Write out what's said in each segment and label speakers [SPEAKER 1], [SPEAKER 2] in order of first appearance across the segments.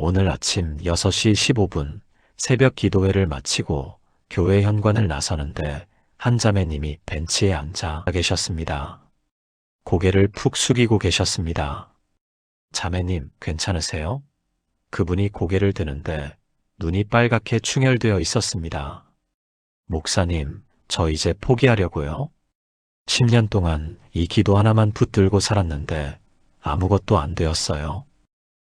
[SPEAKER 1] 오늘 아침 6시 15분 새벽 기도회를 마치고 교회 현관을 나서는데 한 자매님이 벤치에 앉아 계셨습니다. 고개를 푹 숙이고 계셨습니다. 자매님, 괜찮으세요? 그분이 고개를 드는데 눈이 빨갛게 충혈되어 있었습니다. 목사님, 저 이제 포기하려고요. 10년 동안 이 기도 하나만 붙들고 살았는데 아무것도 안 되었어요.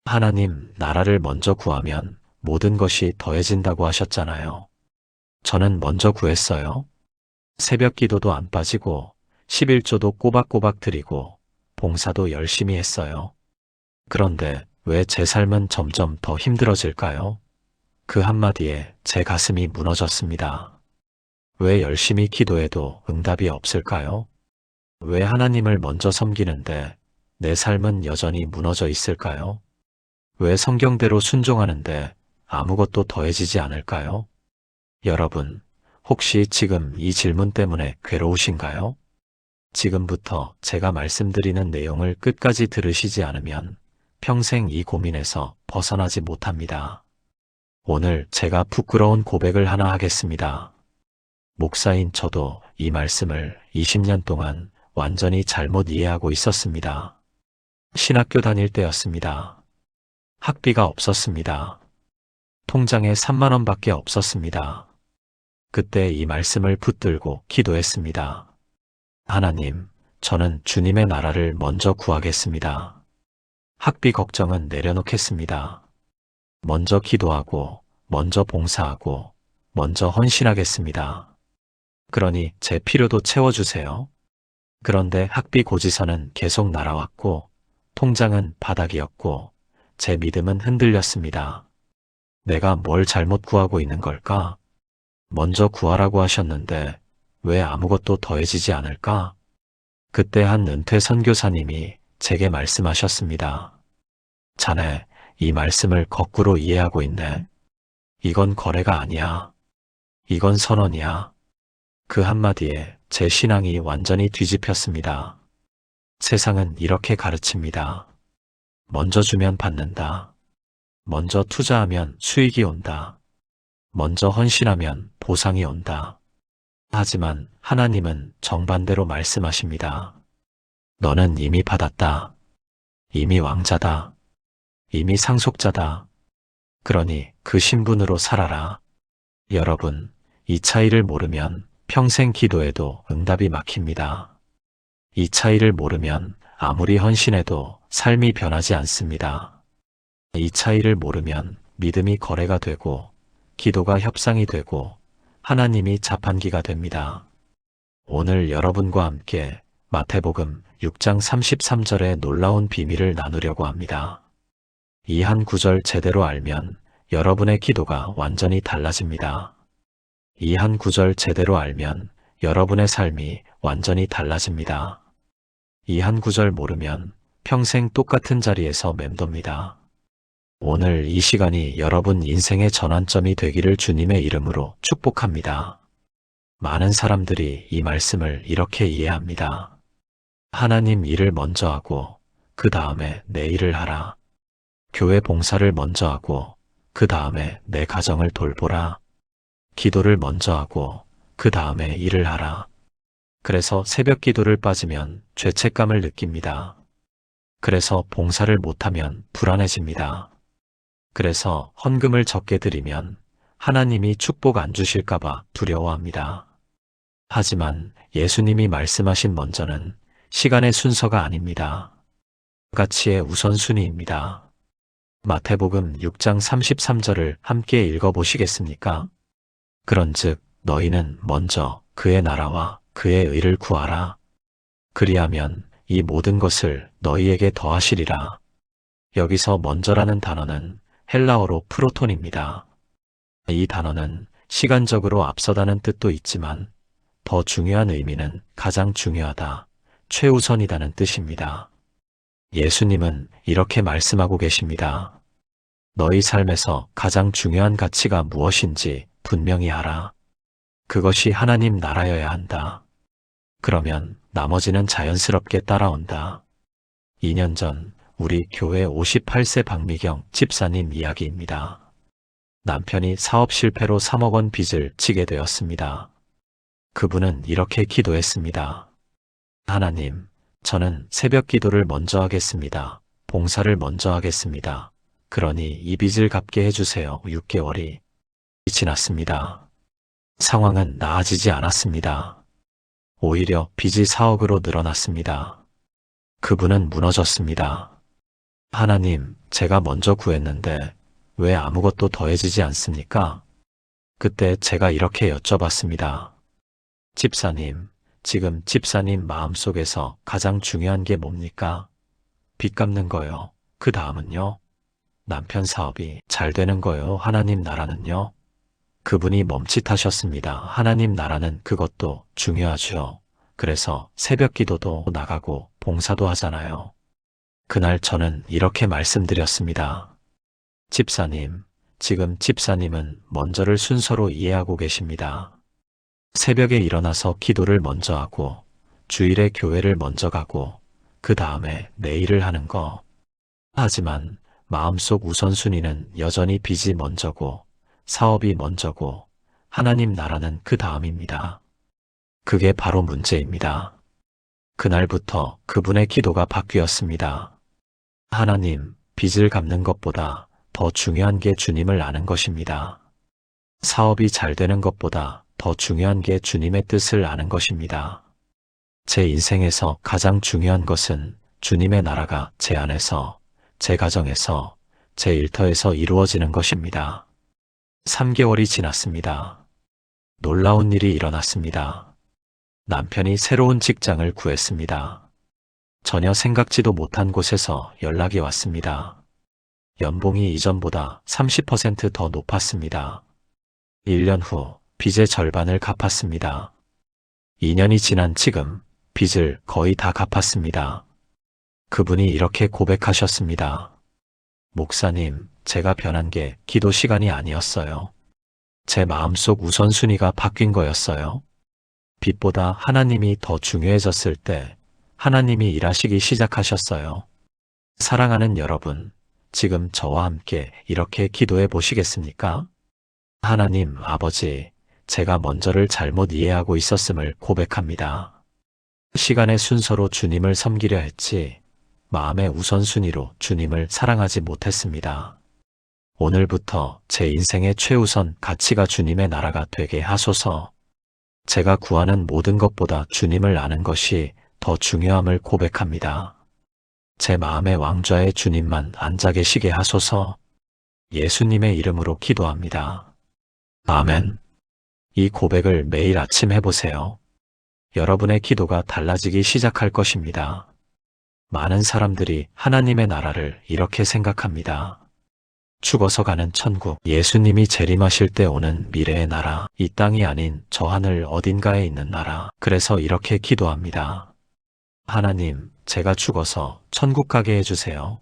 [SPEAKER 1] 하나님, 나라를 먼저 구하면 모든 것이 더해진다고 하셨잖아요. 저는 먼저 구했어요. 새벽 기도도 안 빠지고 11조도 꼬박꼬박 드리고 봉사도 열심히 했어요. 그런데 왜 제 삶은 점점 더 힘들어질까요? 그 한마디에 제 가슴이 무너졌습니다. 왜 열심히 기도해도 응답이 없을까요? 왜 하나님을 먼저 섬기는데 내 삶은 여전히 무너져 있을까요? 왜 성경대로 순종하는데 아무것도 더해지지 않을까요? 여러분, 혹시 지금 이 질문 때문에 괴로우신가요? 지금부터 제가 말씀드리는 내용을 끝까지 들으시지 않으면 평생 이 고민에서 벗어나지 못합니다. 오늘 제가 부끄러운 고백을 하나 하겠습니다. 목사인 저도 이 말씀을 20년 동안 완전히 잘못 이해하고 있었습니다. 신학교 다닐 때였습니다. 학비가 없었습니다. 통장에 3만 원밖에 없었습니다. 그때 이 말씀을 붙들고 기도했습니다. 하나님, 저는 주님의 나라를 먼저 구하겠습니다. 학비 걱정은 내려놓겠습니다. 먼저 기도하고, 먼저 봉사하고, 먼저 헌신하겠습니다. 그러니 제 필요도 채워주세요. 그런데 학비 고지서는 계속 날아왔고, 통장은 바닥이었고, 제 믿음은 흔들렸습니다. 내가 뭘 잘못 구하고 있는 걸까? 먼저 구하라고 하셨는데 왜 아무것도 더해지지 않을까? 그때 한 은퇴 선교사님이 제게 말씀하셨습니다. 자네, 이 말씀을 거꾸로 이해하고 있네. 이건 거래가 아니야. 이건 선언이야. 그 한마디에 제 신앙이 완전히 뒤집혔습니다. 세상은 이렇게 가르칩니다. 먼저 주면 받는다. 먼저 투자하면 수익이 온다. 먼저 헌신하면 보상이 온다. 하지만 하나님은 정반대로 말씀하십니다. 너는 이미 받았다. 이미 왕자다. 이미 상속자다. 그러니 그 신분으로 살아라. 여러분, 이 차이를 모르면 평생 기도해도 응답이 막힙니다. 이 차이를 모르면 아무리 헌신해도 삶이 변하지 않습니다. 이 차이를 모르면 믿음이 거래가 되고 기도가 협상이 되고 하나님이 자판기가 됩니다. 오늘 여러분과 함께 마태복음 6장 33절의 놀라운 비밀을 나누려고 합니다. 이 한 구절 제대로 알면 여러분의 기도가 완전히 달라집니다. 이 한 구절 제대로 알면 여러분의 삶이 완전히 달라집니다. 이 한 구절 모르면 평생 똑같은 자리에서 맴돕니다. 오늘 이 시간이 여러분 인생의 전환점이 되기를 주님의 이름으로 축복합니다. 많은 사람들이 이 말씀을 이렇게 이해합니다. 하나님 일을 먼저 하고 그 다음에 내 일을 하라. 교회 봉사를 먼저 하고 그 다음에 내 가정을 돌보라. 기도를 먼저 하고 그 다음에 일을 하라. 그래서 새벽 기도를 빠지면 죄책감을 느낍니다. 그래서 봉사를 못하면 불안해집니다. 그래서 헌금을 적게 드리면 하나님이 축복 안 주실까봐 두려워합니다. 하지만 예수님이 말씀하신 먼저는 시간의 순서가 아닙니다. 가치의 우선순위입니다. 마태복음 6장 33절을 함께 읽어보시겠습니까? 그런즉 너희는 먼저 그의 나라와 그의 의를 구하라. 그리하면 이 모든 것을 너희에게 더하시리라. 여기서 먼저라는 단어는 헬라어로 프로톤입니다. 이 단어는 시간적으로 앞서다는 뜻도 있지만 더 중요한 의미는 가장 중요하다, 최우선이다는 뜻입니다. 예수님은 이렇게 말씀하고 계십니다. 너희 삶에서 가장 중요한 가치가 무엇인지 분명히 알아. 그것이 하나님 나라여야 한다. 그러면 나머지는 자연스럽게 따라온다. 2년 전 우리 교회 58세 박미경 집사님 이야기입니다. 남편이 사업 실패로 3억 원 빚을 지게 되었습니다. 그분은 이렇게 기도했습니다. 하나님, 저는 새벽 기도를 먼저 하겠습니다. 봉사를 먼저 하겠습니다. 그러니 이 빚을 갚게 해주세요. 6개월이 지났습니다. 상황은 나아지지 않았습니다. 오히려 빚이 4억으로 늘어났습니다. 그분은 무너졌습니다. 하나님, 제가 먼저 구했는데 왜 아무것도 더해지지 않습니까? 그때 제가 이렇게 여쭤봤습니다. 집사님, 지금 집사님 마음속에서 가장 중요한 게 뭡니까? 빚 갚는 거요. 그 다음은요? 남편 사업이 잘 되는 거요. 하나님 나라는요? 그분이 멈칫하셨습니다. 하나님 나라는 그것도 중요하죠. 그래서 새벽 기도도 나가고 봉사도 하잖아요. 그날 저는 이렇게 말씀드렸습니다. 집사님, 지금 집사님은 먼저를 순서로 이해하고 계십니다. 새벽에 일어나서 기도를 먼저 하고 주일에 교회를 먼저 가고 그 다음에 내 일을 하는 거. 하지만 마음속 우선순위는 여전히 빚이 먼저고 사업이 먼저고 하나님 나라는 그 다음입니다. 그게 바로 문제입니다. 그날부터 그분의 기도가 바뀌었습니다. 하나님, 빚을 갚는 것보다 더 중요한 게 주님을 아는 것입니다. 사업이 잘 되는 것보다 더 중요한 게 주님의 뜻을 아는 것입니다. 제 인생에서 가장 중요한 것은 주님의 나라가 제 안에서, 제 가정에서, 제 일터에서 이루어지는 것입니다. 3개월이 지났습니다. 놀라운 일이 일어났습니다. 남편이 새로운 직장을 구했습니다. 전혀 생각지도 못한 곳에서 연락이 왔습니다. 연봉이 이전보다 30% 더 높았습니다. 1년 후 빚의 절반을 갚았습니다. 2년이 지난 지금 빚을 거의 다 갚았습니다. 그분이 이렇게 고백하셨습니다. 목사님, 제가 변한 게 기도 시간이 아니었어요. 제 마음속 우선순위가 바뀐 거였어요. 빚보다 하나님이 더 중요해졌을 때 하나님이 일하시기 시작하셨어요. 사랑하는 여러분, 지금 저와 함께 이렇게 기도해 보시겠습니까? 하나님 아버지, 제가 먼저를 잘못 이해하고 있었음을 고백합니다. 시간의 순서로 주님을 섬기려 했지 마음의 우선순위로 주님을 사랑하지 못했습니다. 오늘부터 제 인생의 최우선 가치가 주님의 나라가 되게 하소서. 제가 구하는 모든 것보다 주님을 아는 것이 더 중요함을 고백합니다. 제 마음의 왕좌에 주님만 앉아 계시게 하소서. 예수님의 이름으로 기도합니다. 아멘. 이 고백을 매일 아침 해보세요. 여러분의 기도가 달라지기 시작할 것입니다. 많은 사람들이 하나님의 나라를 이렇게 생각합니다. 죽어서 가는 천국, 예수님이 재림하실 때 오는 미래의 나라, 이 땅이 아닌 저 하늘 어딘가에 있는 나라. 그래서 이렇게 기도합니다. 하나님, 제가 죽어서 천국 가게 해주세요.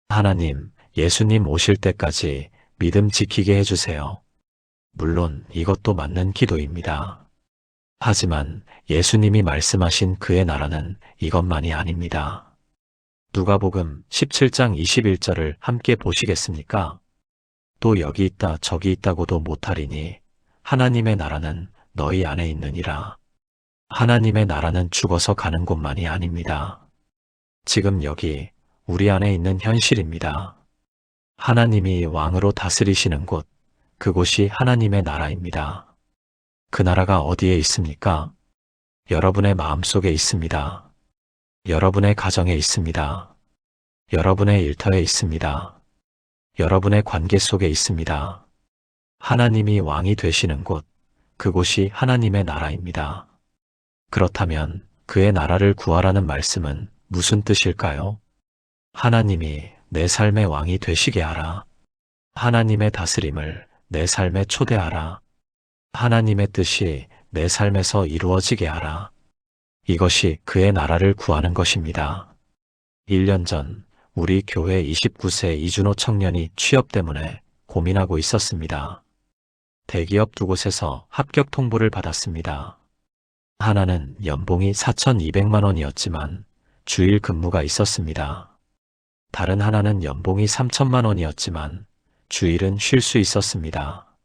[SPEAKER 1] 하나님, 예수님 오실 때까지 믿음 지키게 해주세요. 물론 이것도 맞는 기도입니다. 하지만 예수님이 말씀하신 그의 나라는 이것만이 아닙니다. 누가복음 17장 21절을 함께 보시겠습니까? 또 여기 있다 저기 있다고도 못하리니 하나님의 나라는 너희 안에 있느니라. 하나님의 나라는 죽어서 가는 곳만이 아닙니다. 지금 여기 우리 안에 있는 현실입니다. 하나님이 왕으로 다스리시는 곳, 그곳이 하나님의 나라입니다. 그 나라가 어디에 있습니까? 여러분의 마음속에 있습니다. 여러분의 가정에 있습니다. 여러분의 일터에 있습니다. 여러분의 관계 속에 있습니다. 하나님이 왕이 되시는 곳, 그곳이 하나님의 나라입니다. 그렇다면 그의 나라를 구하라는 말씀은 무슨 뜻일까요? 하나님이 내 삶의 왕이 되시게 하라. 하나님의 다스림을 내 삶에 초대하라. 하나님의 뜻이 내 삶에서 이루어지게 하라. 이것이 그의 나라를 구하는 것입니다. 1년 전 우리 교회 29세 이준호 청년이 취업 때문에 고민하고 있었습니다. 대기업 두 곳에서 합격 통보를 받았습니다. 하나는 연봉이 4,200만 원이었지만 주일 근무가 있었습니다. 다른 하나는 연봉이 3천만 원이었지만 주일은 쉴 수 있었습니다.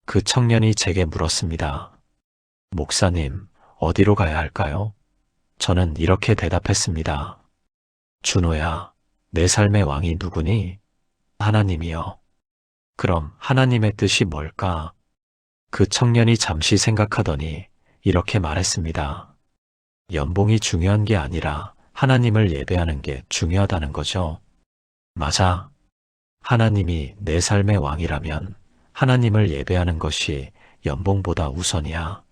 [SPEAKER 1] 그 청년이 제게 물었습니다. 목사님, 어디로 가야 할까요? 저는 이렇게 대답했습니다. 준호야, 내 삶의 왕이 누구니? 하나님이요. 그럼 하나님의 뜻이 뭘까? 그 청년이 잠시 생각하더니 이렇게 말했습니다. 연봉이 중요한 게 아니라 하나님을 예배하는 게 중요하다는 거죠. 맞아. 하나님이 내 삶의 왕이라면 하나님을 예배하는 것이 연봉보다 우선이야.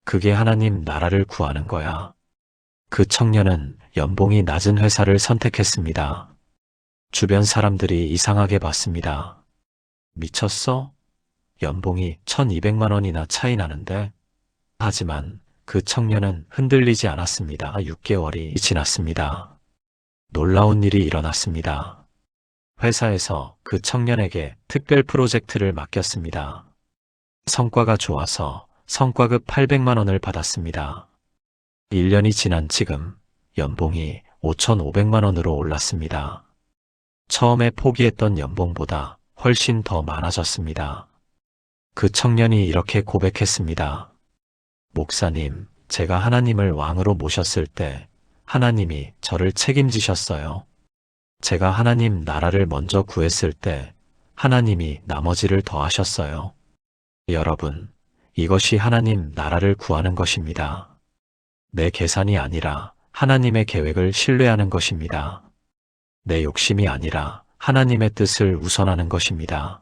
[SPEAKER 1] 그게 하나님 나라를 구하는 거야. 그 청년은 연봉이 낮은 회사를 선택했습니다. 주변 사람들이 이상하게 봤습니다. 미쳤어? 연봉이 1200만 원이나 차이 나는데? 하지만 그 청년은 흔들리지 않았습니다. 6개월이 지났습니다. 놀라운 일이 일어났습니다. 회사에서 그 청년에게 특별 프로젝트를 맡겼습니다. 성과가 좋아서 성과급 800만 원을 받았습니다. 1년이 지난 지금 연봉이 5,500만 원으로 올랐습니다. 처음에 포기했던 연봉보다 훨씬 더 많아졌습니다. 그 청년이 이렇게 고백했습니다. 목사님, 제가 하나님을 왕으로 모셨을 때 하나님이 저를 책임지셨어요. 제가 하나님 나라를 먼저 구했을 때 하나님이 나머지를 더하셨어요. 여러분, 이것이 하나님 나라를 구하는 것입니다. 내 계산이 아니라 하나님의 계획을 신뢰하는 것입니다. 내 욕심이 아니라 하나님의 뜻을 우선하는 것입니다.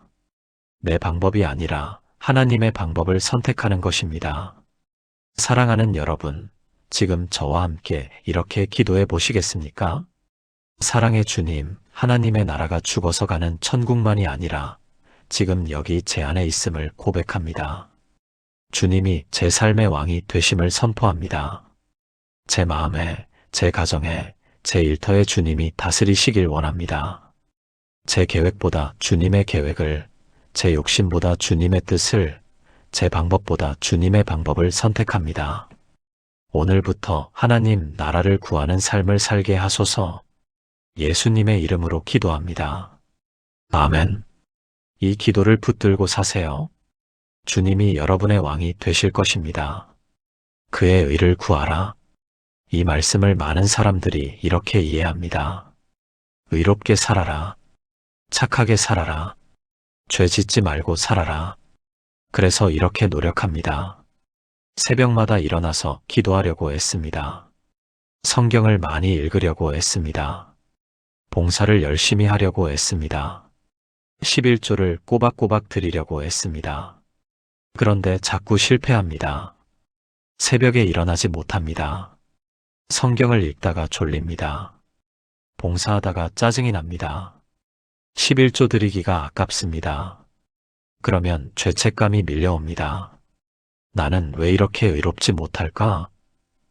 [SPEAKER 1] 내 방법이 아니라 하나님의 방법을 선택하는 것입니다. 사랑하는 여러분, 지금 저와 함께 이렇게 기도해 보시겠습니까? 사랑의 주님, 하나님의 나라가 죽어서 가는 천국만이 아니라 지금 여기 제 안에 있음을 고백합니다. 주님이 제 삶의 왕이 되심을 선포합니다. 제 마음에, 제 가정에, 제 일터에 주님이 다스리시길 원합니다. 제 계획보다 주님의 계획을, 제 욕심보다 주님의 뜻을, 제 방법보다 주님의 방법을 선택합니다. 오늘부터 하나님 나라를 구하는 삶을 살게 하소서. 예수님의 이름으로 기도합니다. 아멘. 이 기도를 붙들고 사세요. 주님이 여러분의 왕이 되실 것입니다. 그의 의를 구하라. 이 말씀을 많은 사람들이 이렇게 이해합니다. 의롭게 살아라. 착하게 살아라. 죄 짓지 말고 살아라. 그래서 이렇게 노력합니다. 새벽마다 일어나서 기도하려고 애씁니다. 성경을 많이 읽으려고 애씁니다. 봉사를 열심히 하려고 애씁니다. 11조를 꼬박꼬박 드리려고 애씁니다. 그런데 자꾸 실패합니다. 새벽에 일어나지 못합니다. 성경을 읽다가 졸립니다. 봉사하다가 짜증이 납니다. 11조 드리기가 아깝습니다. 그러면 죄책감이 밀려옵니다. 나는 왜 이렇게 의롭지 못할까?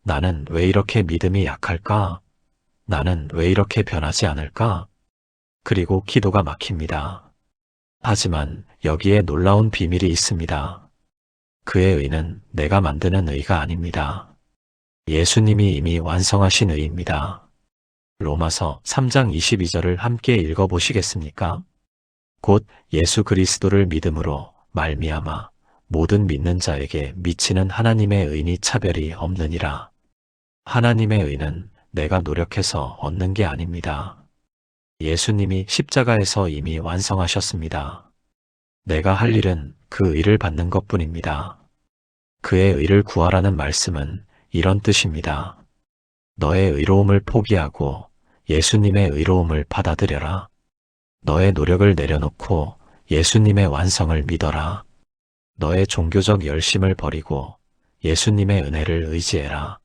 [SPEAKER 1] 나는 왜 이렇게 믿음이 약할까? 나는 왜 이렇게 변하지 않을까? 그리고 기도가 막힙니다. 하지만 여기에 놀라운 비밀이 있습니다. 그의 의는 내가 만드는 의가 아닙니다. 예수님이 이미 완성하신 의입니다. 로마서 3장 22절을 함께 읽어보시겠습니까? 곧 예수 그리스도를 믿음으로 말미암아 모든 믿는 자에게 미치는 하나님의 의니 차별이 없느니라. 하나님의 의는 내가 노력해서 얻는 게 아닙니다. 예수님이 십자가에서 이미 완성하셨습니다. 내가 할 일은 그 의를 받는 것뿐입니다. 그의 의를 구하라는 말씀은 이런 뜻입니다. 너의 의로움을 포기하고 예수님의 의로움을 받아들여라. 너의 노력을 내려놓고 예수님의 완성을 믿어라. 너의 종교적 열심을 버리고 예수님의 은혜를 의지해라.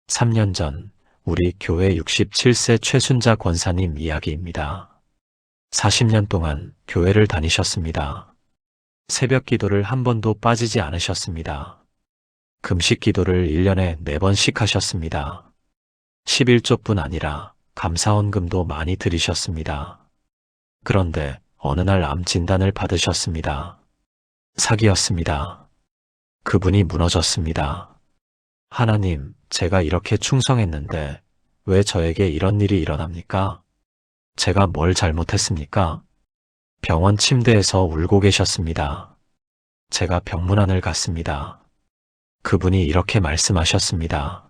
[SPEAKER 1] 3년 전 우리 교회 67세 최순자 권사님 이야기입니다. 40년 동안 교회를 다니셨습니다. 새벽 기도를 한 번도 빠지지 않으셨습니다. 금식 기도를 1년에 4번씩 하셨습니다. 11조뿐 아니라 감사원금도 많이 드리셨습니다. 그런데 어느 날 암 진단을 받으셨습니다. 사기였습니다. 그분이 무너졌습니다. 하나님, 제가 이렇게 충성했는데 왜 저에게 이런 일이 일어납니까? 제가 뭘 잘못했습니까? 병원 침대에서 울고 계셨습니다. 제가 병문안을 갔습니다. 그분이 이렇게 말씀하셨습니다.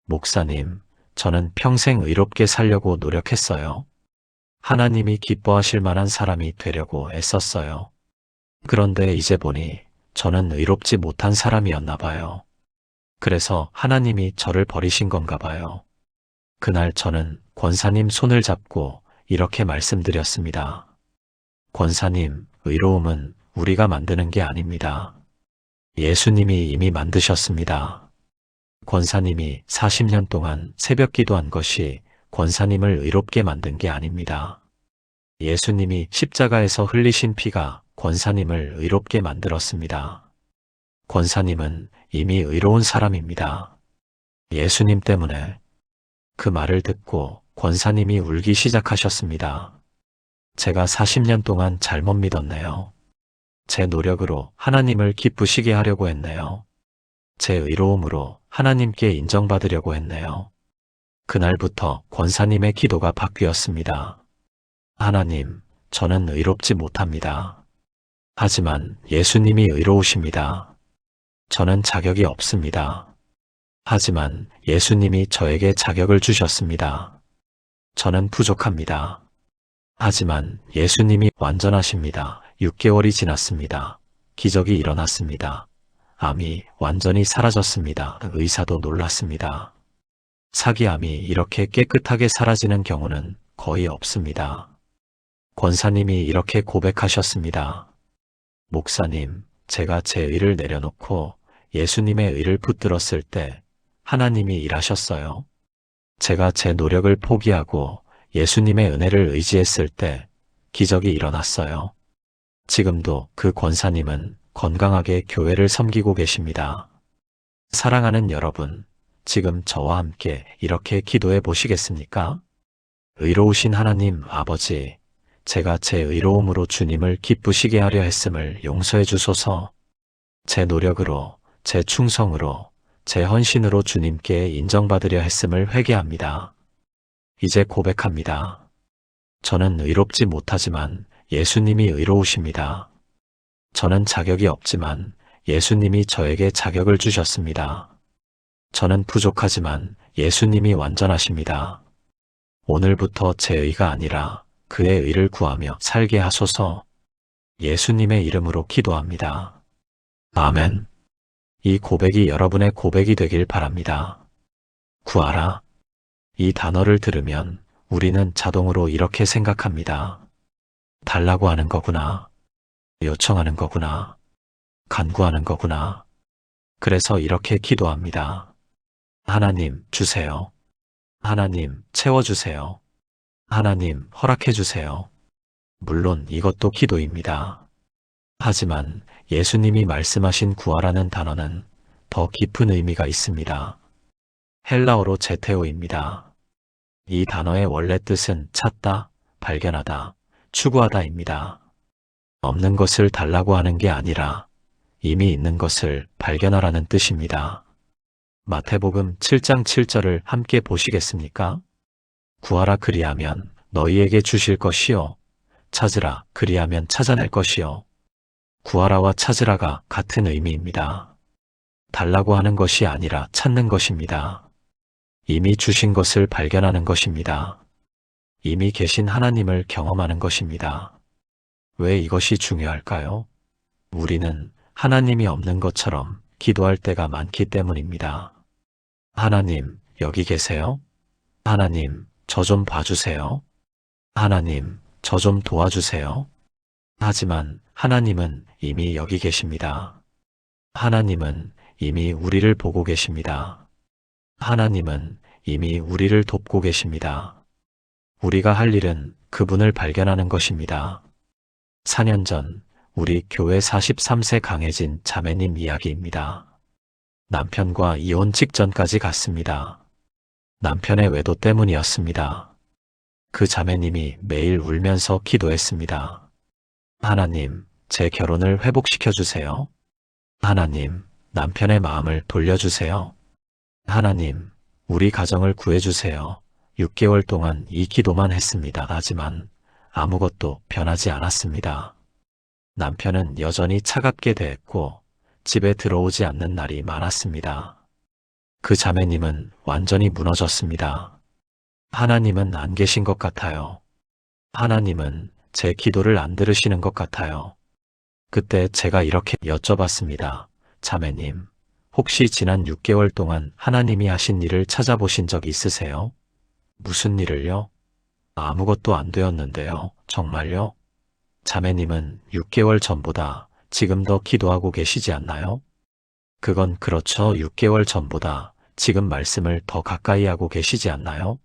[SPEAKER 1] 목사님, 저는 평생 의롭게 살려고 노력했어요. 하나님이 기뻐하실 만한 사람이 되려고 애썼어요. 그런데 이제 보니 저는 의롭지 못한 사람이었나 봐요. 그래서 하나님이 저를 버리신 건가 봐요. 그날 저는 권사님 손을 잡고 이렇게 말씀드렸습니다. 권사님, 의로움은 우리가 만드는 게 아닙니다. 예수님이 이미 만드셨습니다. 권사님이 40년 동안 새벽 기도한 것이 권사님을 의롭게 만든 게 아닙니다. 예수님이 십자가에서 흘리신 피가 권사님을 의롭게 만들었습니다. 권사님은 이미 의로운 사람입니다. 예수님 때문에. 그 말을 듣고 권사님이 울기 시작하셨습니다. 제가 40년 동안 잘못 믿었네요. 제 노력으로 하나님을 기쁘시게 하려고 했네요. 제 의로움으로 하나님께 인정받으려고 했네요. 그날부터 권사님의 기도가 바뀌었습니다. 하나님, 저는 의롭지 못합니다. 하지만 예수님이 의로우십니다. 저는 자격이 없습니다. 하지만 예수님이 저에게 자격을 주셨습니다. 저는 부족합니다. 하지만 예수님이 완전하십니다. 6개월이 지났습니다. 기적이 일어났습니다. 암이 완전히 사라졌습니다. 의사도 놀랐습니다. 사기암이 이렇게 깨끗하게 사라지는 경우는 거의 없습니다. 권사님이 이렇게 고백하셨습니다. 목사님, 제가 제 의를 내려놓고 예수님의 의를 붙들었을 때 하나님이 일하셨어요. 제가 제 노력을 포기하고 예수님의 은혜를 의지했을 때 기적이 일어났어요. 지금도 그 권사님은 건강하게 교회를 섬기고 계십니다. 사랑하는 여러분, 지금 저와 함께 이렇게 기도해 보시겠습니까? 의로우신 하나님 아버지, 제가 제 의로움으로 주님을 기쁘시게 하려 했음을 용서해 주소서. 제 노력으로, 제 충성으로, 제 헌신으로 주님께 인정받으려 했음을 회개합니다. 이제 고백합니다. 저는 의롭지 못하지만 예수님이 의로우십니다. 저는 자격이 없지만 예수님이 저에게 자격을 주셨습니다. 저는 부족하지만 예수님이 완전하십니다. 오늘부터 제 의가 아니라 그의 의를 구하며 살게 하소서. 예수님의 이름으로 기도합니다. 아멘. 이 고백이 여러분의 고백이 되길 바랍니다. 구하라. 이 단어를 들으면 우리는 자동으로 이렇게 생각합니다. 달라고 하는 거구나. 요청하는 거구나. 간구하는 거구나. 그래서 이렇게 기도합니다. 하나님, 주세요. 하나님, 채워주세요. 하나님, 허락해주세요. 물론 이것도 기도입니다. 하지만 예수님이 말씀하신 구하라는 단어는 더 깊은 의미가 있습니다. 헬라어로 제테오입니다. 이 단어의 원래 뜻은 찾다, 발견하다, 추구하다입니다. 없는 것을 달라고 하는 게 아니라 이미 있는 것을 발견하라는 뜻입니다. 마태복음 7장 7절을 함께 보시겠습니까? 구하라 그리하면 너희에게 주실 것이요. 찾으라 그리하면 찾아낼 것이요. 구하라와 찾으라가 같은 의미입니다. 달라고 하는 것이 아니라 찾는 것입니다. 이미 주신 것을 발견하는 것입니다. 이미 계신 하나님을 경험하는 것입니다. 왜 이것이 중요할까요? 우리는 하나님이 없는 것처럼 기도할 때가 많기 때문입니다. 하나님, 여기 계세요? 하나님, 저 좀 봐주세요. 하나님, 저 좀 도와주세요. 하지만 하나님은 이미 여기 계십니다. 하나님은 이미 우리를 보고 계십니다. 하나님은 이미 우리를 돕고 계십니다. 우리가 할 일은 그분을 발견하는 것입니다. 4년 전 우리 교회 43세 강혜진 자매님 이야기입니다. 남편과 이혼 직전까지 갔습니다. 남편의 외도 때문이었습니다. 그 자매님이 매일 울면서 기도했습니다. 하나님, 제 결혼을 회복시켜 주세요. 하나님, 남편의 마음을 돌려주세요. 하나님, 우리 가정을 구해주세요. 6개월 동안 이 기도만 했습니다. 하지만 아무것도 변하지 않았습니다. 남편은 여전히 차갑게 대했고 집에 들어오지 않는 날이 많았습니다. 그 자매님은 완전히 무너졌습니다. 하나님은 안 계신 것 같아요. 하나님은 제 기도를 안 들으시는 것 같아요. 그때 제가 이렇게 여쭤봤습니다. 자매님, 혹시 지난 6개월 동안 하나님이 하신 일을 찾아보신 적 있으세요? 무슨 일을요? 아무것도 안 되었는데요. 정말요? 자매님은 6개월 전보다 지금 더 기도하고 계시지 않나요? 그건 그렇죠. 6개월 전보다 지금 말씀을 더 가까이 하고 계시지 않나요?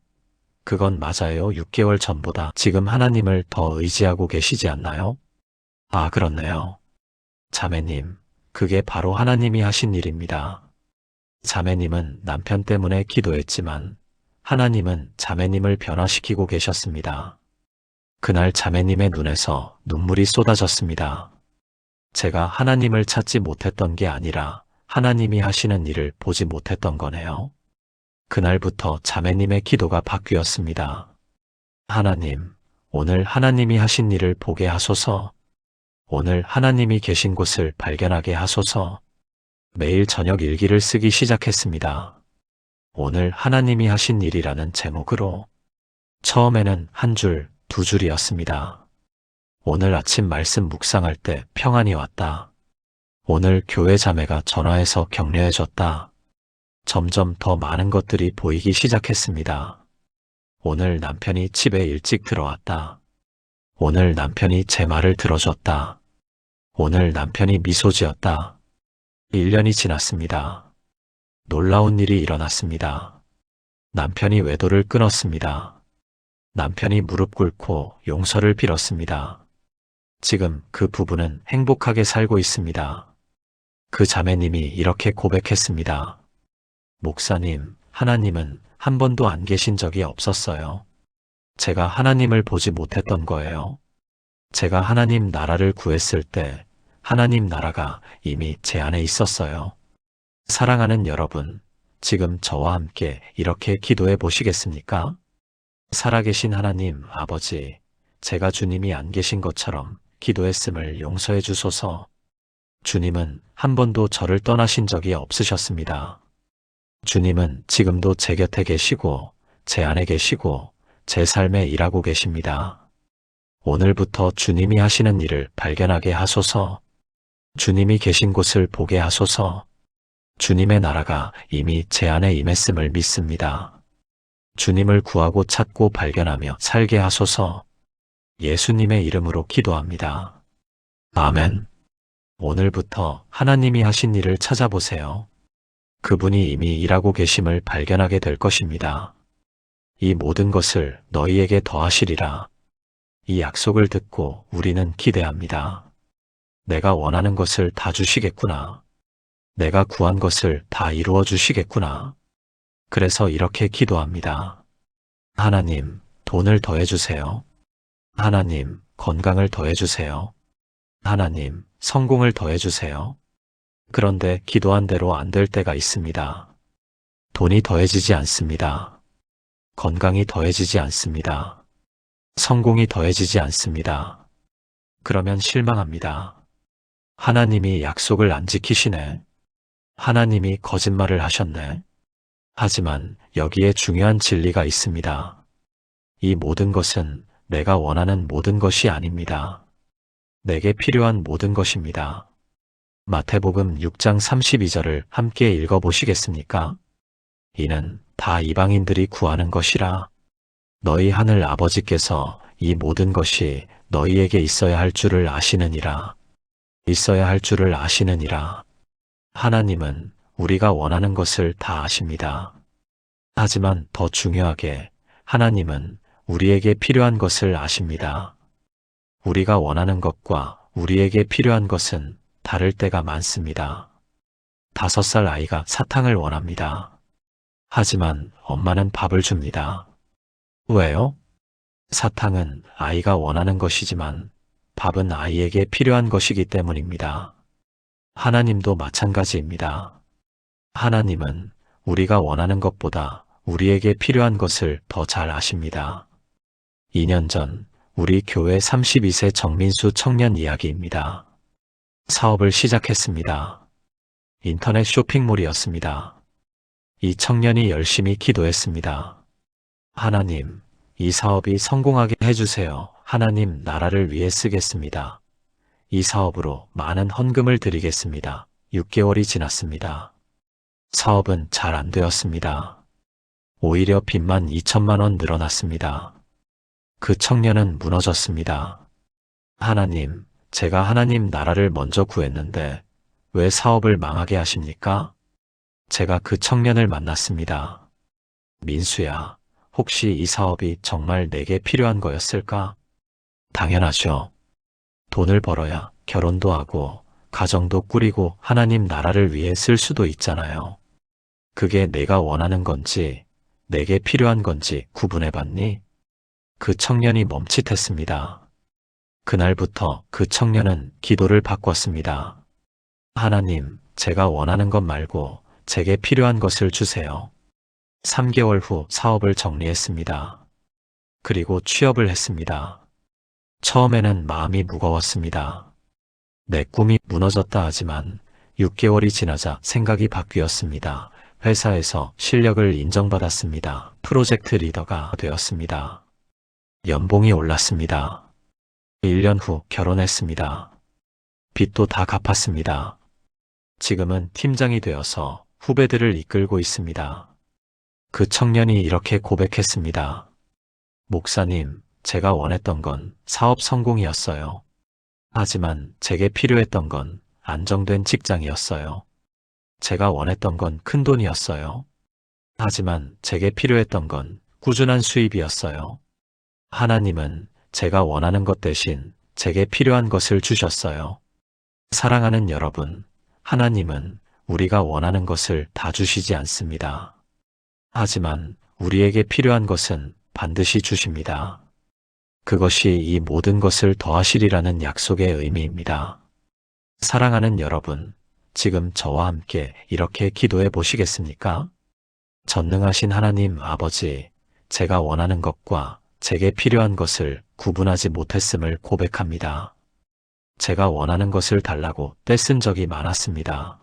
[SPEAKER 1] 그건 맞아요. 6개월 전보다 지금 하나님을 더 의지하고 계시지 않나요? 아, 그렇네요. 자매님, 그게 바로 하나님이 하신 일입니다. 자매님은 남편 때문에 기도했지만 하나님은 자매님을 변화시키고 계셨습니다. 그날 자매님의 눈에서 눈물이 쏟아졌습니다. 제가 하나님을 찾지 못했던 게 아니라 하나님이 하시는 일을 보지 못했던 거네요. 그날부터 자매님의 기도가 바뀌었습니다. 하나님, 오늘 하나님이 하신 일을 보게 하소서. 오늘 하나님이 계신 곳을 발견하게 하소서. 매일 저녁 일기를 쓰기 시작했습니다. 오늘 하나님이 하신 일이라는 제목으로. 처음에는 한 줄, 두 줄이었습니다. 오늘 아침 말씀 묵상할 때 평안이 왔다. 오늘 교회 자매가 전화해서 격려해줬다. 점점 더 많은 것들이 보이기 시작했습니다. 오늘 남편이 집에 일찍 들어왔다. 오늘 남편이 제 말을 들어줬다. 오늘 남편이 미소 지었다. 1년이 지났습니다. 놀라운 일이 일어났습니다. 남편이 외도를 끊었습니다. 남편이 무릎 꿇고 용서를 빌었습니다. 지금 그 부부는 행복하게 살고 있습니다. 그 자매님이 이렇게 고백했습니다. 목사님, 하나님은 한 번도 안 계신 적이 없었어요. 제가 하나님을 보지 못했던 거예요. 제가 하나님 나라를 구했을 때 하나님 나라가 이미 제 안에 있었어요. 사랑하는 여러분, 지금 저와 함께 이렇게 기도해 보시겠습니까? 살아계신 하나님 아버지, 제가 주님이 안 계신 것처럼 기도했음을 용서해 주소서. 주님은 한 번도 저를 떠나신 적이 없으셨습니다. 주님은 지금도 제 곁에 계시고 제 안에 계시고 제 삶에 일하고 계십니다. 오늘부터 주님이 하시는 일을 발견하게 하소서. 주님이 계신 곳을 보게 하소서. 주님의 나라가 이미 제 안에 임했음을 믿습니다. 주님을 구하고 찾고 발견하며 살게 하소서. 예수님의 이름으로 기도합니다. 아멘. 오늘부터 하나님이 하신 일을 찾아보세요. 그분이 이미 일하고 계심을 발견하게 될 것입니다. 이 모든 것을 너희에게 더하시리라. 이 약속을 듣고 우리는 기대합니다. 내가 원하는 것을 다 주시겠구나. 내가 구한 것을 다 이루어 주시겠구나. 그래서 이렇게 기도합니다. 하나님, 돈을 더해주세요. 하나님, 건강을 더해주세요. 하나님, 성공을 더해주세요. 그런데 기도한 대로 안 될 때가 있습니다. 돈이 더해지지 않습니다. 건강이 더해지지 않습니다. 성공이 더해지지 않습니다. 그러면 실망합니다. 하나님이 약속을 안 지키시네. 하나님이 거짓말을 하셨네. 하지만 여기에 중요한 진리가 있습니다. 이 모든 것은 내가 원하는 모든 것이 아닙니다. 내게 필요한 모든 것입니다. 마태복음 6장 32절을 함께 읽어보시겠습니까? 이는 다 이방인들이 구하는 것이라. 너희 하늘 아버지께서 이 모든 것이 너희에게 있어야 할 줄을 아시느니라. 있어야 할 줄을 아시느니라. 하나님은 우리가 원하는 것을 다 아십니다. 하지만 더 중요하게 하나님은 우리에게 필요한 것을 아십니다. 우리가 원하는 것과 우리에게 필요한 것은 다를 때가 많습니다. 5살 아이가 사탕을 원합니다. 하지만 엄마는 밥을 줍니다. 왜요? 사탕은 아이가 원하는 것이지만 밥은 아이에게 필요한 것이기 때문입니다. 하나님도 마찬가지입니다. 하나님은 우리가 원하는 것보다 우리에게 필요한 것을 더 잘 아십니다. 2년 전 우리 교회 32세 정민수 청년 이야기입니다. 사업을 시작했습니다. 인터넷 쇼핑몰이었습니다. 이 청년이 열심히 기도했습니다. 하나님, 이 사업이 성공하게 해주세요. 하나님, 나라를 위해 쓰겠습니다. 이 사업으로 많은 헌금을 드리겠습니다. 6개월이 지났습니다. 사업은 잘 안 되었습니다. 오히려 빚만 2천만 원 늘어났습니다. 그 청년은 무너졌습니다. 하나님, 제가 하나님 나라를 먼저 구했는데 왜 사업을 망하게 하십니까? 제가 그 청년을 만났습니다. 민수야, 혹시 이 사업이 정말 내게 필요한 거였을까? 당연하죠. 돈을 벌어야 결혼도 하고 가정도 꾸리고 하나님 나라를 위해 쓸 수도 있잖아요. 그게 내가 원하는 건지 내게 필요한 건지 구분해봤니? 그 청년이 멈칫했습니다. 그날부터 그 청년은 기도를 바꿨습니다. 하나님, 제가 원하는 것 말고 제게 필요한 것을 주세요. 3개월 후 사업을 정리했습니다. 그리고 취업을 했습니다. 처음에는 마음이 무거웠습니다. 내 꿈이 무너졌다 하지만 6개월이 지나자 생각이 바뀌었습니다. 회사에서 실력을 인정받았습니다. 프로젝트 리더가 되었습니다. 연봉이 올랐습니다. 1년 후 결혼했습니다. 빚도 다 갚았습니다. 지금은 팀장이 되어서 후배들을 이끌고 있습니다. 그 청년이 이렇게 고백했습니다. 목사님, 제가 원했던 건 사업 성공이었어요. 하지만 제게 필요했던 건 안정된 직장이었어요. 제가 원했던 건 큰 돈이었어요. 하지만 제게 필요했던 건 꾸준한 수입이었어요. 하나님은 제가 원하는 것 대신 제게 필요한 것을 주셨어요. 사랑하는 여러분, 하나님은 우리가 원하는 것을 다 주시지 않습니다. 하지만 우리에게 필요한 것은 반드시 주십니다. 그것이 이 모든 것을 더하시리라는 약속의 의미입니다. 사랑하는 여러분, 지금 저와 함께 이렇게 기도해 보시겠습니까? 전능하신 하나님 아버지, 제가 원하는 것과 제게 필요한 것을 구분하지 못했음을 고백합니다. 제가 원하는 것을 달라고 떼쓴 적이 많았습니다.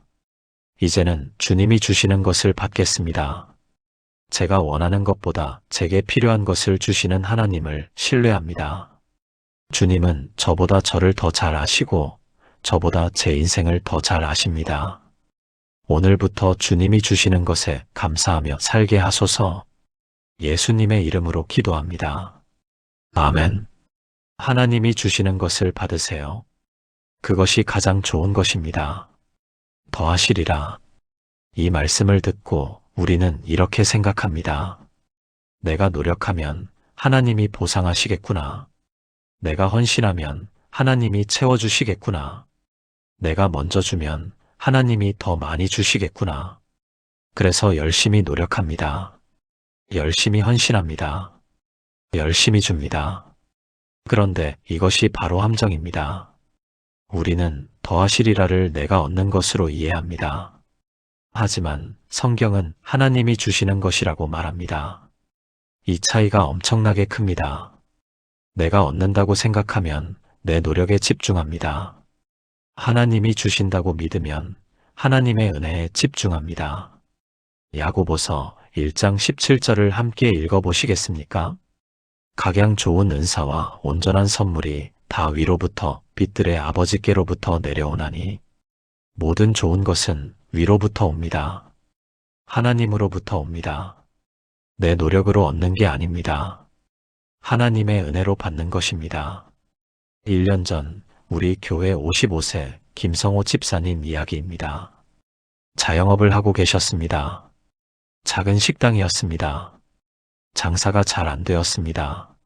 [SPEAKER 1] 이제는 주님이 주시는 것을 받겠습니다. 제가 원하는 것보다 제게 필요한 것을 주시는 하나님을 신뢰합니다. 주님은 저보다 저를 더 잘 아시고 저보다 제 인생을 더 잘 아십니다. 오늘부터 주님이 주시는 것에 감사하며 살게 하소서. 예수님의 이름으로 기도합니다. 아멘. 하나님이 주시는 것을 받으세요. 그것이 가장 좋은 것입니다. 더하시리라. 이 말씀을 듣고 우리는 이렇게 생각합니다. 내가 노력하면 하나님이 보상하시겠구나. 내가 헌신하면 하나님이 채워주시겠구나. 내가 먼저 주면 하나님이 더 많이 주시겠구나. 그래서 열심히 노력합니다. 열심히 헌신합니다. 열심히 줍니다. 그런데 이것이 바로 함정입니다. 우리는 더하시리라를 내가 얻는 것으로 이해합니다. 하지만 성경은 하나님이 주시는 것이라고 말합니다. 이 차이가 엄청나게 큽니다. 내가 얻는다고 생각하면 내 노력에 집중합니다. 하나님이 주신다고 믿으면 하나님의 은혜에 집중합니다. 야고보서 1장 17절을 함께 읽어보시겠습니까? 각양 좋은 은사와 온전한 선물이 다 위로부터 빛들의 아버지께로부터 내려오나니 모든 좋은 것은 위로부터 옵니다. 하나님으로부터 옵니다. 내 노력으로 얻는 게 아닙니다. 하나님의 은혜로 받는 것입니다. 1년 전 우리 교회 55세 김성호 집사님 이야기입니다. 자영업을 하고 계셨습니다. 작은 식당이었습니다. 장사가 잘 안 되었습니다.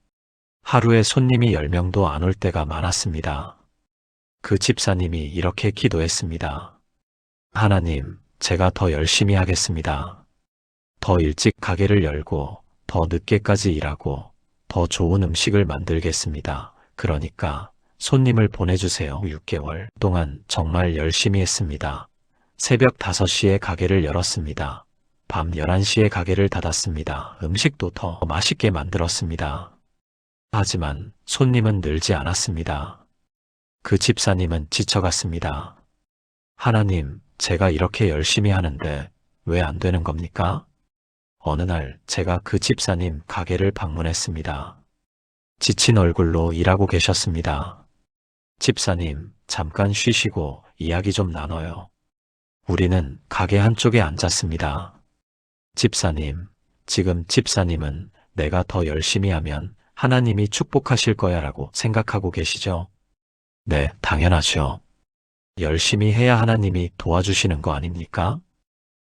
[SPEAKER 1] 하루에 손님이 10명도 안 올 때가 많았습니다. 그 집사님이 이렇게 기도했습니다. 하나님, 제가 더 열심히 하겠습니다. 더 일찍 가게를 열고 더 늦게까지 일하고 더 좋은 음식을 만들겠습니다. 그러니까 손님을 보내주세요. 6개월 동안 정말 열심히 했습니다. 새벽 5시에 가게를 열었습니다. 밤 11시에 가게를 닫았습니다. 음식도 더 맛있게 만들었습니다. 하지만 손님은 늘지 않았습니다. 그 집사님은 지쳐갔습니다. 하나님, 제가 이렇게 열심히 하는데 왜 안 되는 겁니까? 어느 날 제가 그 집사님 가게를 방문했습니다. 지친 얼굴로 일하고 계셨습니다. 집사님, 잠깐 쉬시고 이야기 좀 나눠요. 우리는 가게 한쪽에 앉았습니다. 집사님, 지금 집사님은 내가 더 열심히 하면 하나님이 축복하실 거야 라고 생각하고 계시죠? 네, 당연하죠. 열심히 해야 하나님이 도와주시는 거 아닙니까?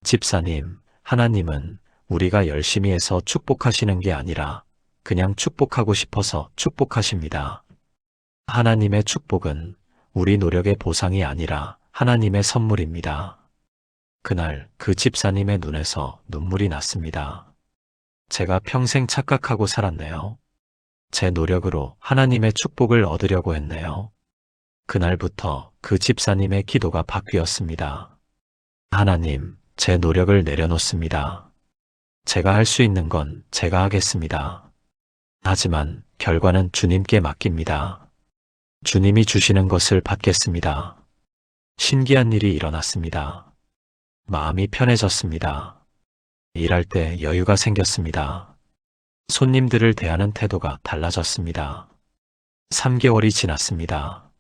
[SPEAKER 1] 집사님, 하나님은 우리가 열심히 해서 축복하시는 게 아니라 그냥 축복하고 싶어서 축복하십니다. 하나님의 축복은 우리 노력의 보상이 아니라 하나님의 선물입니다. 그날 그 집사님의 눈에서 눈물이 났습니다. 제가 평생 착각하고 살았네요. 제 노력으로 하나님의 축복을 얻으려고 했네요. 그날부터 그 집사님의 기도가 바뀌었습니다. 하나님, 제 노력을 내려놓습니다. 제가 할 수 있는 건 제가 하겠습니다. 하지만 결과는 주님께 맡깁니다. 주님이 주시는 것을 받겠습니다. 신기한 일이 일어났습니다. 마음이 편해졌습니다. 일할 때 여유가 생겼습니다. 손님들을 대하는 태도가 달라졌습니다. 3개월이 지났습니다.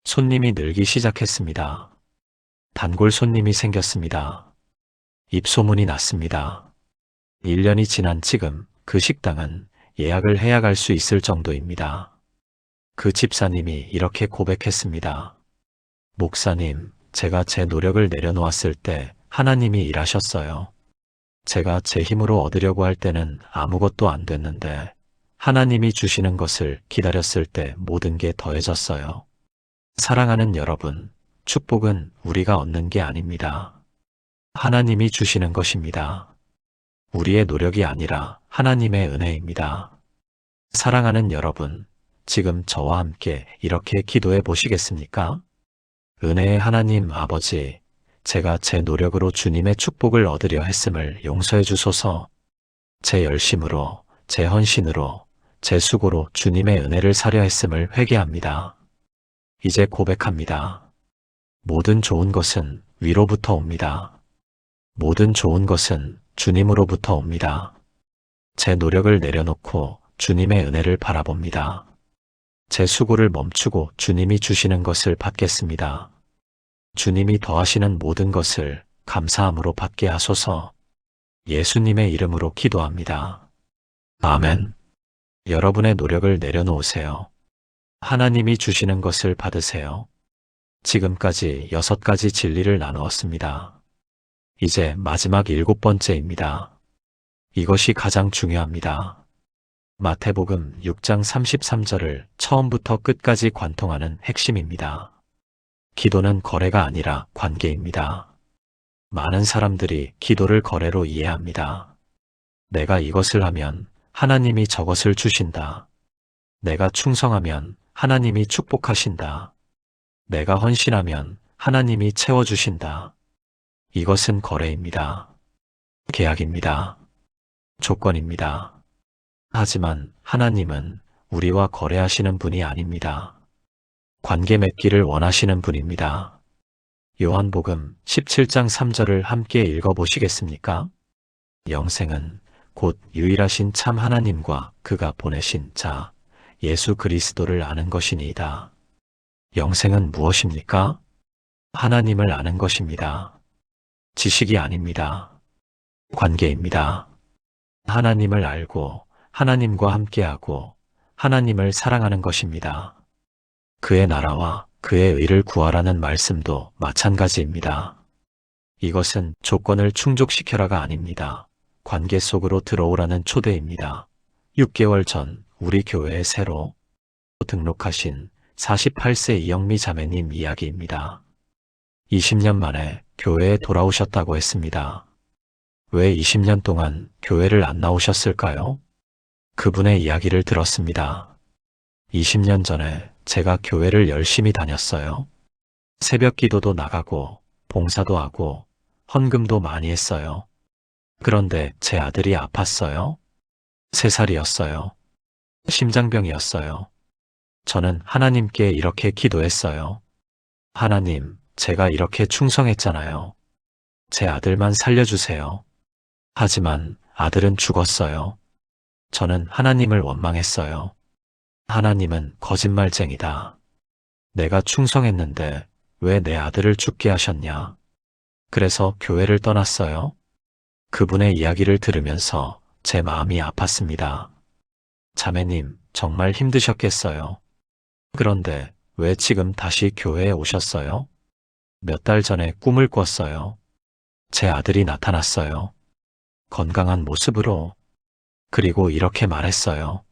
[SPEAKER 1] 손님이 늘기 시작했습니다. 단골 손님이 생겼습니다. 입소문이 났습니다. 1년이 지난 지금 그 식당은 예약을 해야 갈 수 있을 정도입니다. 그 집사님이 이렇게 고백했습니다. 목사님, 제가 제 노력을 내려놓았을 때 하나님이 일하셨어요. 제가 제 힘으로 얻으려고 할 때는 아무것도 안 됐는데 하나님이 주시는 것을 기다렸을 때 모든 게 더해졌어요. 사랑하는 여러분, 축복은 우리가 얻는 게 아닙니다. 하나님이 주시는 것입니다. 우리의 노력이 아니라 하나님의 은혜입니다. 사랑하는 여러분, 지금 저와 함께 이렇게 기도해 보시겠습니까? 은혜의 하나님 아버지, 제가 제 노력으로 주님의 축복을 얻으려 했음을 용서해 주소서. 제 열심으로, 제 헌신으로, 제 수고로 주님의 은혜를 사려 했음을 회개합니다. 이제 고백합니다. 모든 좋은 것은 위로부터 옵니다. 모든 좋은 것은 주님으로부터 옵니다. 제 노력을 내려놓고 주님의 은혜를 바라봅니다. 제 수고를 멈추고 주님이 주시는 것을 받겠습니다. 주님이 더하시는 모든 것을 감사함으로 받게 하소서. 예수님의 이름으로 기도합니다. 아멘. 여러분의 노력을 내려놓으세요. 하나님이 주시는 것을 받으세요. 지금까지 6가지 진리를 나누었습니다. 이제 마지막 7번째입니다. 이것이 가장 중요합니다. 마태복음 6장 33절을 처음부터 끝까지 관통하는 핵심입니다. 기도는 거래가 아니라 관계입니다. 많은 사람들이 기도를 거래로 이해합니다. 내가 이것을 하면 하나님이 저것을 주신다. 내가 충성하면 하나님이 축복하신다. 내가 헌신하면 하나님이 채워주신다. 이것은 거래입니다. 계약입니다. 조건입니다. 하지만 하나님은 우리와 거래하시는 분이 아닙니다. 관계 맺기를 원하시는 분입니다. 요한복음 17장 3절을 함께 읽어보시겠습니까? 영생은 곧 유일하신 참 하나님과 그가 보내신 자 예수 그리스도를 아는 것이니이다. 영생은 무엇입니까? 하나님을 아는 것입니다. 지식이 아닙니다. 관계입니다. 하나님을 알고 하나님과 함께하고 하나님을 사랑하는 것입니다. 그의 나라와 그의 의를 구하라는 말씀도 마찬가지입니다. 이것은 조건을 충족시켜라가 아닙니다. 관계 속으로 들어오라는 초대입니다. 6개월 전 우리 교회에 새로 등록하신 48세 이영미 자매님 이야기입니다. 20년 만에 교회에 돌아오셨다고 했습니다. 왜 20년 동안 교회를 안 나오셨을까요? 그분의 이야기를 들었습니다. 20년 전에 제가 교회를 열심히 다녔어요. 새벽 기도도 나가고 봉사도 하고 헌금도 많이 했어요. 그런데 제 아들이 아팠어요. 3살이었어요. 심장병이었어요. 저는 하나님께 이렇게 기도했어요. 하나님, 제가 이렇게 충성했잖아요. 제 아들만 살려주세요. 하지만 아들은 죽었어요. 저는 하나님을 원망했어요. 하나님은 거짓말쟁이다. 내가 충성했는데 왜 내 아들을 죽게 하셨냐? 그래서 교회를 떠났어요. 그분의 이야기를 들으면서 제 마음이 아팠습니다. 자매님, 정말 힘드셨겠어요. 그런데 왜 지금 다시 교회에 오셨어요? 몇 달 전에 꿈을 꿨어요. 제 아들이 나타났어요. 건강한 모습으로. 그리고 이렇게 말했어요.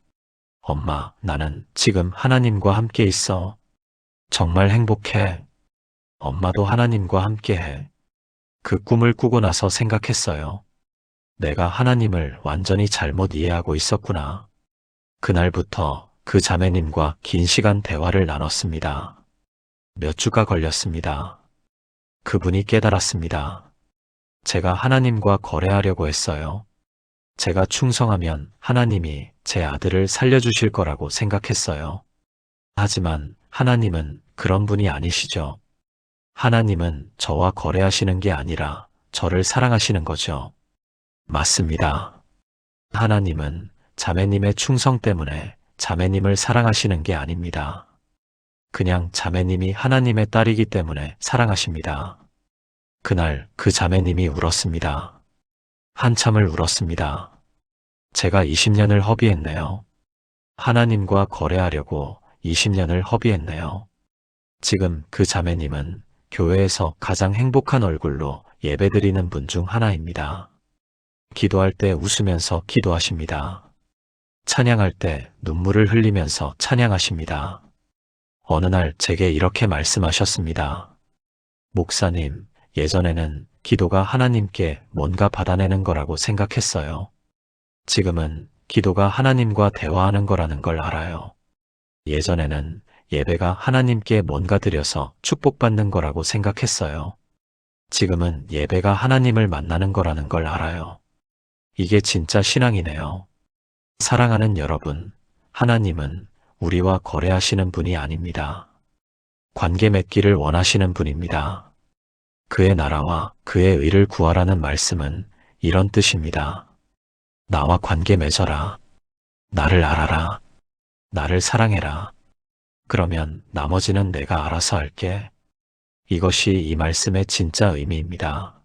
[SPEAKER 1] 엄마, 나는 지금 하나님과 함께 있어. 정말 행복해. 엄마도 하나님과 함께 해. 그 꿈을 꾸고 나서 생각했어요. 내가 하나님을 완전히 잘못 이해하고 있었구나. 그날부터 그 자매님과 긴 시간 대화를 나눴습니다. 몇 주가 걸렸습니다. 그분이 깨달았습니다. 제가 하나님과 거래하려고 했어요. 제가 충성하면 하나님이 제 아들을 살려주실 거라고 생각했어요. 하지만 하나님은 그런 분이 아니시죠. 하나님은 저와 거래하시는 게 아니라 저를 사랑하시는 거죠. 맞습니다. 하나님은 자매님의 충성 때문에 자매님을 사랑하시는 게 아닙니다. 그냥 자매님이 하나님의 딸이기 때문에 사랑하십니다. 그날 그 자매님이 울었습니다. 한참을 울었습니다. 제가 20년을 허비했네요. 하나님과 거래하려고 20년을 허비했네요. 지금 그 자매님은 교회에서 가장 행복한 얼굴로 예배드리는 분 중 하나입니다. 기도할 때 웃으면서 기도하십니다. 찬양할 때 눈물을 흘리면서 찬양하십니다. 어느 날 제게 이렇게 말씀하셨습니다. 목사님, 예전에는 기도가 하나님께 뭔가 받아내는 거라고 생각했어요. 지금은 기도가 하나님과 대화하는 거라는 걸 알아요. 예전에는 예배가 하나님께 뭔가 드려서 축복받는 거라고 생각했어요. 지금은 예배가 하나님을 만나는 거라는 걸 알아요. 이게 진짜 신앙이네요. 사랑하는 여러분, 하나님은 우리와 거래하시는 분이 아닙니다. 관계 맺기를 원하시는 분입니다. 그의 나라와 그의 의를 구하라는 말씀은 이런 뜻입니다. 나와 관계 맺어라. 나를 알아라. 나를 사랑해라. 그러면 나머지는 내가 알아서 할게. 이것이 이 말씀의 진짜 의미입니다.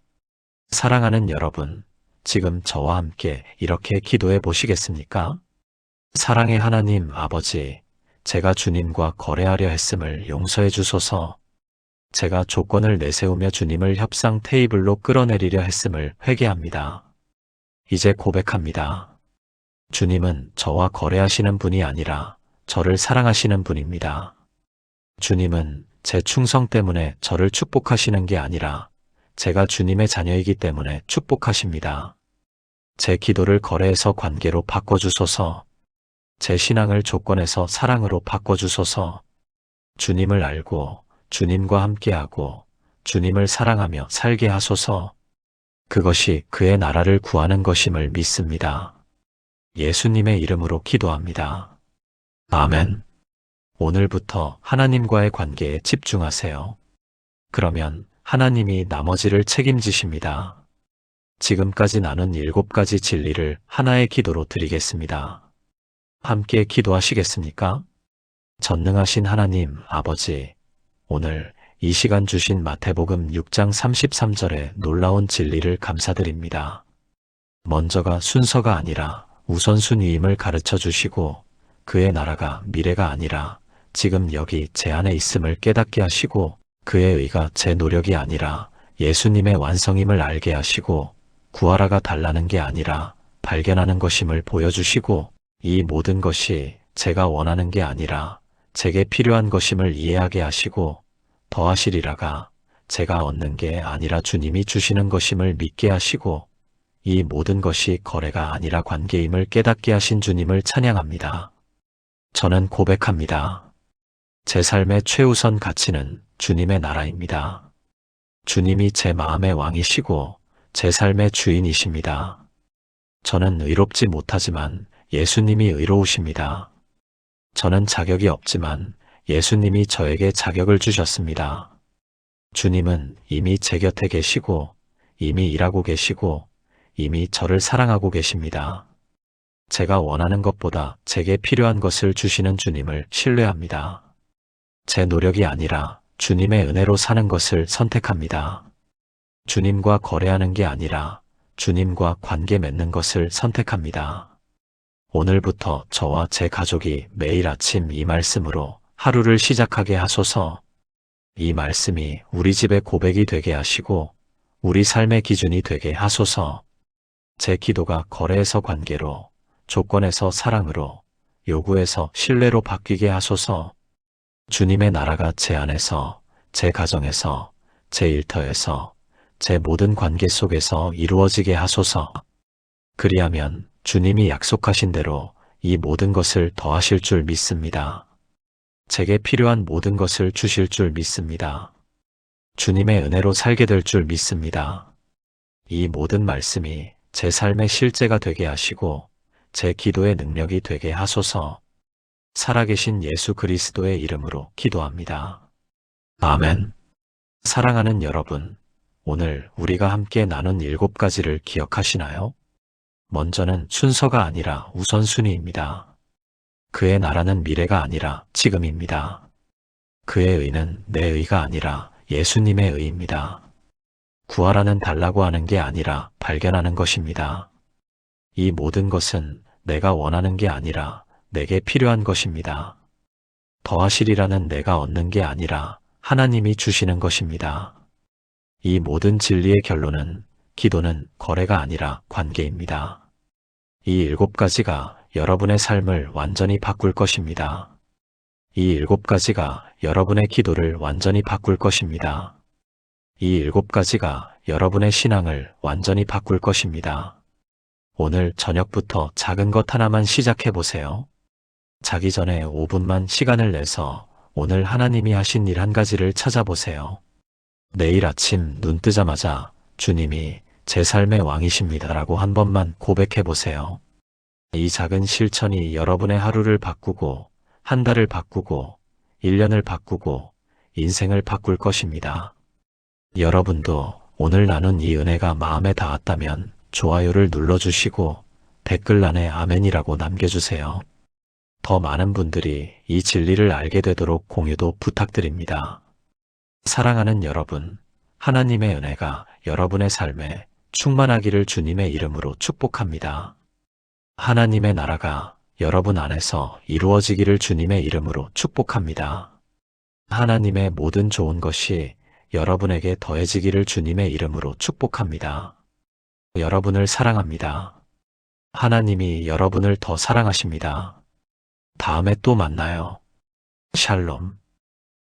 [SPEAKER 1] 사랑하는 여러분, 지금 저와 함께 이렇게 기도해 보시겠습니까? 사랑의 하나님 아버지, 제가 주님과 거래하려 했음을 용서해 주소서. 제가 조건을 내세우며 주님을 협상 테이블로 끌어내리려 했음을 회개합니다. 이제 고백합니다. 주님은 저와 거래하시는 분이 아니라 저를 사랑하시는 분입니다. 주님은 제 충성 때문에 저를 축복하시는 게 아니라 제가 주님의 자녀이기 때문에 축복하십니다. 제 기도를 거래에서 관계로 바꿔주소서. 제 신앙을 조건에서 사랑으로 바꿔주소서. 주님을 알고 주님과 함께하고 주님을 사랑하며 살게 하소서. 그것이 그의 나라를 구하는 것임을 믿습니다. 예수님의 이름으로 기도합니다. 아멘. 오늘부터 하나님과의 관계에 집중하세요. 그러면 하나님이 나머지를 책임지십니다. 지금까지 나눈 7가지 진리를 하나의 기도로 드리겠습니다. 함께 기도하시겠습니까? 전능하신 하나님 아버지, 오늘 이 시간 주신 마태복음 6장 33절의 놀라운 진리를 감사드립니다. 먼저가 순서가 아니라 우선순위임을 가르쳐 주시고 그의 나라가 미래가 아니라 지금 여기 제 안에 있음을 깨닫게 하시고 그의 의가 제 노력이 아니라 예수님의 완성임을 알게 하시고 구하라가 달라는 게 아니라 발견하는 것임을 보여주시고 이 모든 것이 제가 원하는 게 아니라 제게 필요한 것임을 이해하게 하시고 더하시리라가 제가 얻는 게 아니라 주님이 주시는 것임을 믿게 하시고 이 모든 것이 거래가 아니라 관계임을 깨닫게 하신 주님을 찬양합니다. 저는 고백합니다. 제 삶의 최우선 가치는 주님의 나라입니다. 주님이 제 마음의 왕이시고 제 삶의 주인이십니다. 저는 의롭지 못하지만 예수님이 의로우십니다. 저는 자격이 없지만 예수님이 저에게 자격을 주셨습니다. 주님은 이미 제 곁에 계시고 이미 일하고 계시고 이미 저를 사랑하고 계십니다. 제가 원하는 것보다 제게 필요한 것을 주시는 주님을 신뢰합니다. 제 노력이 아니라 주님의 은혜로 사는 것을 선택합니다. 주님과 거래하는 게 아니라 주님과 관계 맺는 것을 선택합니다. 오늘부터 저와 제 가족이 매일 아침 이 말씀으로 하루를 시작하게 하소서. 이 말씀이 우리 집의 고백이 되게 하시고 우리 삶의 기준이 되게 하소서. 제 기도가 거래에서 관계로, 조건에서 사랑으로, 요구에서 신뢰로 바뀌게 하소서. 주님의 나라가 제 안에서, 제 가정에서, 제 일터에서, 제 모든 관계 속에서 이루어지게 하소서. 그리하면 주님이 약속하신 대로 이 모든 것을 더하실 줄 믿습니다. 제게 필요한 모든 것을 주실 줄 믿습니다. 주님의 은혜로 살게 될 줄 믿습니다. 이 모든 말씀이 제 삶의 실제가 되게 하시고 제 기도의 능력이 되게 하소서. 살아계신 예수 그리스도의 이름으로 기도합니다. 아멘. 사랑하는 여러분, 오늘 우리가 함께 나눈 7가지를 기억하시나요? 먼저는 순서가 아니라 우선순위입니다. 그의 나라는 미래가 아니라 지금입니다. 그의 의는 내 의가 아니라 예수님의 의입니다. 구하라는 달라고 하는 게 아니라 발견하는 것입니다. 이 모든 것은 내가 원하는 게 아니라 내게 필요한 것입니다. 더하시리라는 내가 얻는 게 아니라 하나님이 주시는 것입니다. 이 모든 진리의 결론은 기도는 거래가 아니라 관계입니다. 이 7가지가 여러분의 삶을 완전히 바꿀 것입니다. 이 7가지가 여러분의 기도를 완전히 바꿀 것입니다. 이 7가지가 여러분의 신앙을 완전히 바꿀 것입니다. 오늘 저녁부터 작은 것 하나만 시작해 보세요. 자기 전에 5분만 시간을 내서 오늘 하나님이 하신 일 한 가지를 찾아보세요. 내일 아침 눈 뜨자마자 주님이 제 삶의 왕이십니다라고 한 번만 고백해 보세요. 이 작은 실천이 여러분의 하루를 바꾸고 한 달을 바꾸고 1년을 바꾸고 인생을 바꿀 것입니다. 여러분도 오늘 나눈 이 은혜가 마음에 닿았다면 좋아요를 눌러주시고 댓글란에 아멘이라고 남겨주세요. 더 많은 분들이 이 진리를 알게 되도록 공유도 부탁드립니다. 사랑하는 여러분, 하나님의 은혜가 여러분의 삶에 충만하기를 주님의 이름으로 축복합니다. 하나님의 나라가 여러분 안에서 이루어지기를 주님의 이름으로 축복합니다. 하나님의 모든 좋은 것이 여러분에게 더해지기를 주님의 이름으로 축복합니다. 여러분을 사랑합니다. 하나님이 여러분을 더 사랑하십니다. 다음에 또 만나요. 샬롬.